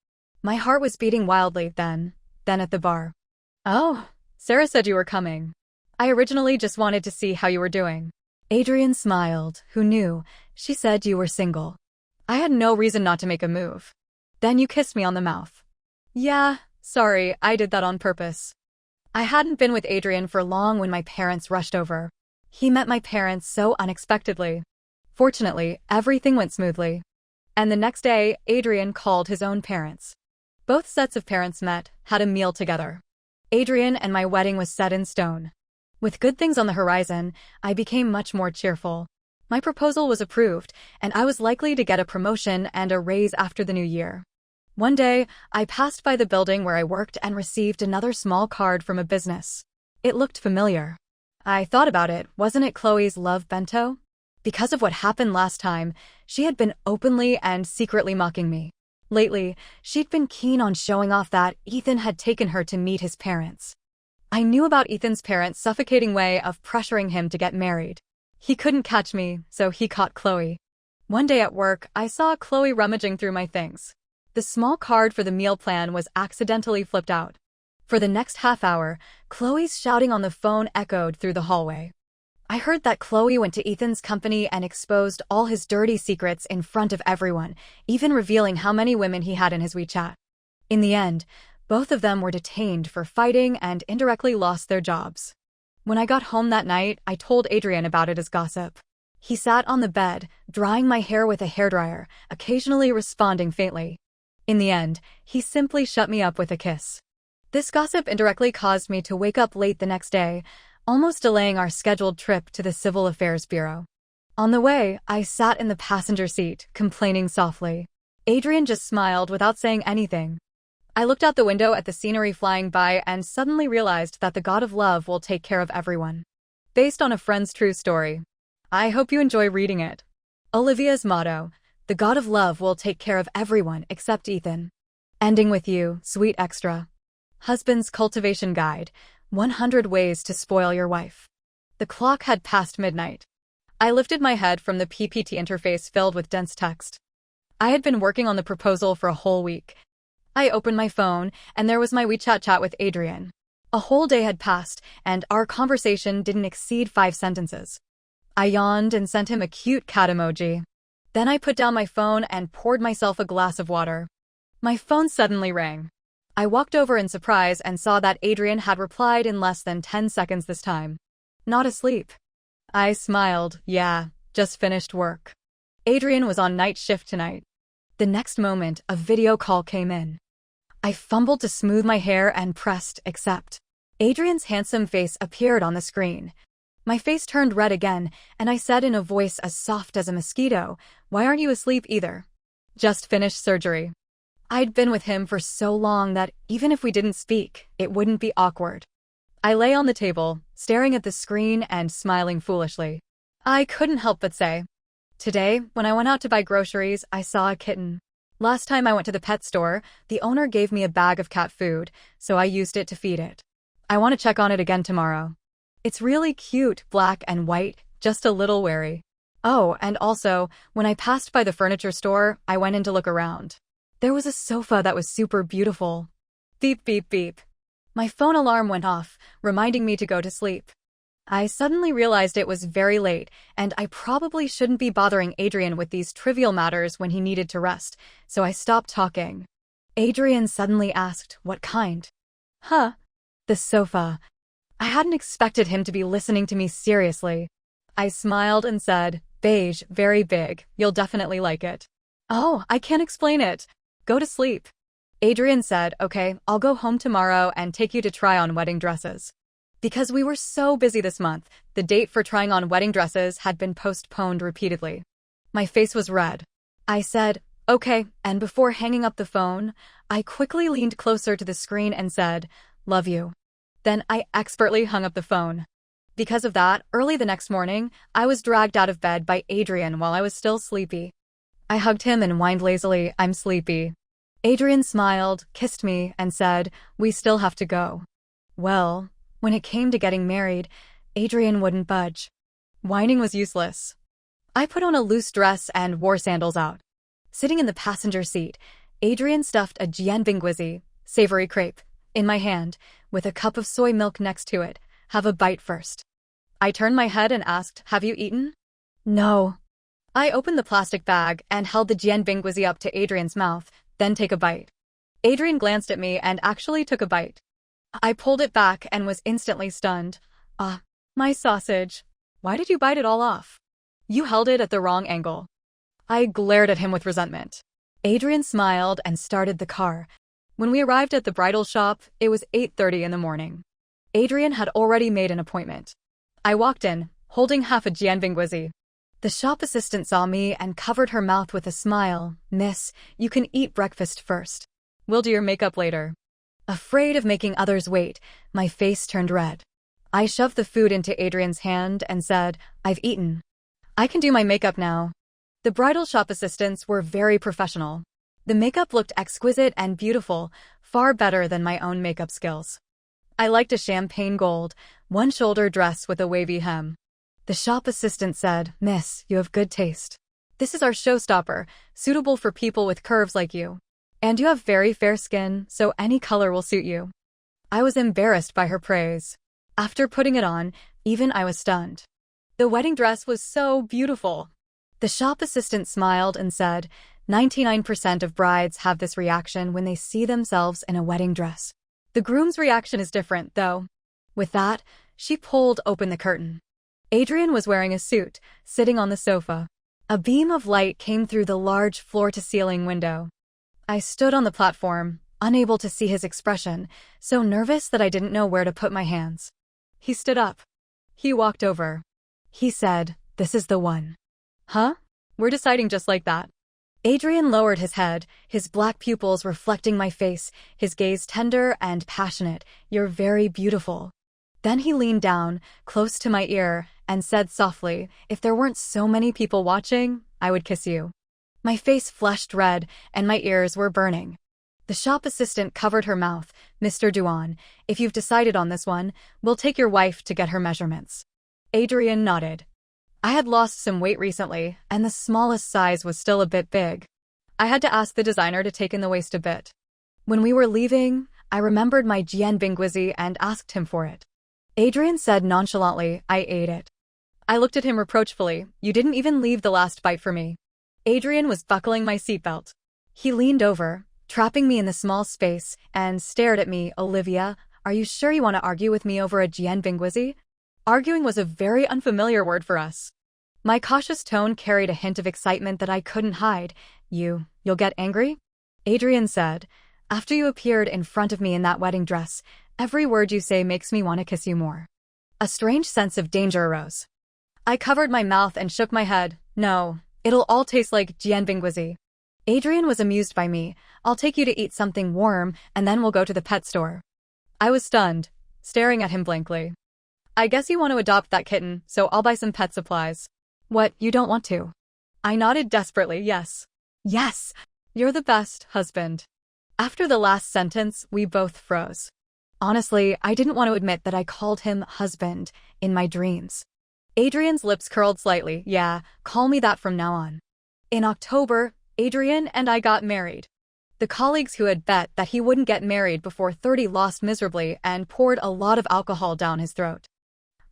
My heart was beating wildly then at the bar. Oh, Sarah said you were coming. I originally just wanted to see how you were doing. Adrienne smiled. Who knew? She said you were single. I had no reason not to make a move. Then you kissed me on the mouth. Yeah, sorry, I did that on purpose. I hadn't been with Adrienne for long when my parents rushed over. He met my parents so unexpectedly. Fortunately, everything went smoothly. And the next day, Adrienne called his own parents. Both sets of parents met, had a meal together. Adrienne and my wedding was set in stone. With good things on the horizon, I became much more cheerful. My proposal was approved, and I was likely to get a promotion and a raise after the new year. One day, I passed by the building where I worked and received another small card from a business. It looked familiar. I thought about it. Wasn't it Chloe's love bento? Because of what happened last time, she had been openly and secretly mocking me. Lately, she'd been keen on showing off that Ethan had taken her to meet his parents. I knew about Ethan's parents' suffocating way of pressuring him to get married. He couldn't catch me, so he caught Chloe. One day at work, I saw Chloe rummaging through my things. The small card for the meal plan was accidentally flipped out. For the next half hour, Chloe's shouting on the phone echoed through the hallway. I heard that Chloe went to Ethan's company and exposed all his dirty secrets in front of everyone, even revealing how many women he had in his WeChat. In the end, both of them were detained for fighting and indirectly lost their jobs. When I got home that night, I told Adrienne about it as gossip. He sat on the bed, drying my hair with a hairdryer, occasionally responding faintly. In the end, he simply shut me up with a kiss. This gossip indirectly caused me to wake up late the next day, almost delaying our scheduled trip to the Civil Affairs Bureau. On the way, I sat in the passenger seat, complaining softly. Adrienne just smiled without saying anything. I looked out the window at the scenery flying by and suddenly realized that the God of Love will take care of everyone. Based on a friend's true story. I hope you enjoy reading it. Olivia's motto, the God of Love will take care of everyone except Ethan. Ending with you, sweet extra. Husband's Cultivation Guide, 100 Ways to Spoil Your Wife. The clock had passed midnight. I lifted my head from the PPT interface filled with dense text. I had been working on the proposal for a whole week. I opened my phone, and there was my WeChat chat with Adrienne. A whole day had passed, and our conversation didn't exceed 5 sentences. I yawned and sent him a cute cat emoji. Then I put down my phone and poured myself a glass of water. My phone suddenly rang. I walked over in surprise and saw that Adrienne had replied in less than 10 seconds this time. Not asleep. I smiled. Yeah, just finished work. Adrienne was on night shift tonight. The next moment, a video call came in. I fumbled to smooth my hair and pressed accept. Adrienne's handsome face appeared on the screen. My face turned red again, and I said in a voice as soft as a mosquito, "Why aren't you asleep either?" Just finished surgery. I'd been with him for so long that even if we didn't speak, it wouldn't be awkward. I lay on the table, staring at the screen and smiling foolishly. I couldn't help but say, "Today, when I went out to buy groceries, I saw a kitten. Last time I went to the pet store, the owner gave me a bag of cat food, so I used it to feed it. I want to check on it again tomorrow. It's really cute, black and white, just a little wary. Oh, and also, when I passed by the furniture store, I went in to look around. There was a sofa that was super beautiful." Beep, beep, beep. My phone alarm went off, reminding me to go to sleep. I suddenly realized it was very late, and I probably shouldn't be bothering Adrienne with these trivial matters when he needed to rest, so I stopped talking. Adrienne suddenly asked, "What kind?" "Huh? The sofa." I hadn't expected him to be listening to me seriously. I smiled and said, "Beige, very big, you'll definitely like it." "Oh, I can't explain it. Go to sleep." Adrienne said, "Okay, I'll go home tomorrow and take you to try on wedding dresses." Because we were so busy this month, the date for trying on wedding dresses had been postponed repeatedly. My face was red. I said, "Okay," and before hanging up the phone, I quickly leaned closer to the screen and said, "Love you." Then I expertly hung up the phone. Because of that, early the next morning, I was dragged out of bed by Adrienne while I was still sleepy. I hugged him and whined lazily, "I'm sleepy." Adrienne smiled, kissed me, and said, "We still have to go." Well, when it came to getting married, Adrienne wouldn't budge. Whining was useless. I put on a loose dress and wore sandals out. Sitting in the passenger seat, Adrienne stuffed a jianbingguizi, savory crepe, in my hand, with a cup of soy milk next to it. "Have a bite first." I turned my head and asked, "Have you eaten?" "No." I opened the plastic bag and held the jianbingguizi up to Adrienne's mouth, then take a bite. Adrienne glanced at me and actually took a bite. I pulled it back and was instantly stunned. "Ah, my sausage. Why did you bite it all off? You held it at the wrong angle." I glared at him with resentment. Adrienne smiled and started the car. When we arrived at the bridal shop, it was 8:30 in the morning. Adrienne had already made an appointment. I walked in, holding half a jianbingguizi. The shop assistant saw me and covered her mouth with a smile. "Miss, you can eat breakfast first. We'll do your makeup later." Afraid of making others wait, my face turned red. I shoved the food into Adrienne's hand and said, "I've eaten. I can do my makeup now." The bridal shop assistants were very professional. The makeup looked exquisite and beautiful, far better than my own makeup skills. I liked a champagne gold, one-shoulder dress with a wavy hem. The shop assistant said, "Miss, you have good taste. This is our showstopper, suitable for people with curves like you. And you have very fair skin, so any color will suit you." I was embarrassed by her praise. After putting it on, even I was stunned. The wedding dress was so beautiful. The shop assistant smiled and said, 99% of brides have this reaction when they see themselves in a wedding dress. The groom's reaction is different, though. With that, she pulled open the curtain. Adrienne was wearing a suit, sitting on the sofa. A beam of light came through the large floor-to-ceiling window. I stood on the platform, unable to see his expression, so nervous that I didn't know where to put my hands. He stood up. He walked over. He said, "This is the one." Huh? We're deciding just like that. Adrian lowered his head, his black pupils reflecting my face, his gaze tender and passionate. "You're very beautiful." Then he leaned down, close to my ear, and said softly, "If there weren't so many people watching, I would kiss you." My face flushed red, and my ears were burning. The shop assistant covered her mouth. "Mr. Duan, if you've decided on this one, we'll take your wife to get her measurements." Adrian nodded. I had lost some weight recently, and the smallest size was still a bit big. I had to ask the designer to take in the waist a bit. When we were leaving, I remembered my Jian Bingwizi and asked him for it. Adrian said nonchalantly, "I ate it." I looked at him reproachfully. "You didn't even leave the last bite for me." Adrian was buckling my seatbelt. He leaned over, trapping me in the small space, and stared at me. "Olivia, are you sure you want to argue with me over a Jian Bingwizi?" Arguing was a very unfamiliar word for us. My cautious tone carried a hint of excitement that I couldn't hide. You'll get angry?" Adrian said. "After you appeared in front of me in that wedding dress, every word you say makes me want to kiss you more." A strange sense of danger arose. I covered my mouth and shook my head. "No, it'll all taste like Jian Bingwizi." Adrian was amused by me. "I'll take you to eat something warm, and then we'll go to the pet store." I was stunned, staring at him blankly. "I guess you want to adopt that kitten, so I'll buy some pet supplies." "What, you don't want to?" I nodded desperately. Yes. Yes, you're the best husband. After the last sentence, we both froze. Honestly, I didn't want to admit that I called him husband in my dreams. Adrian's lips curled slightly. "Yeah, call me that from now on." In October, Adrian and I got married. The colleagues who had bet that he wouldn't get married before 30 lost miserably and poured a lot of alcohol down his throat.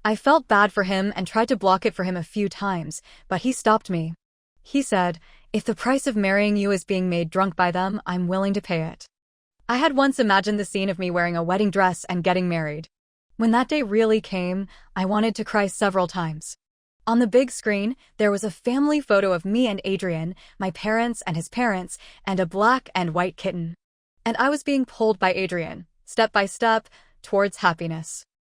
I felt bad for him and tried to block it for him a few times, but he stopped me. He said, "If the price of marrying you is being made drunk by them, I'm willing to pay it." I had once imagined the scene of me wearing a wedding dress and getting married. When that day really came, I wanted to cry several times. On the big screen, there was a family photo of me and Adrian, my parents and his parents, and a black and white kitten. And I was being pulled by Adrian, step by step, towards happiness.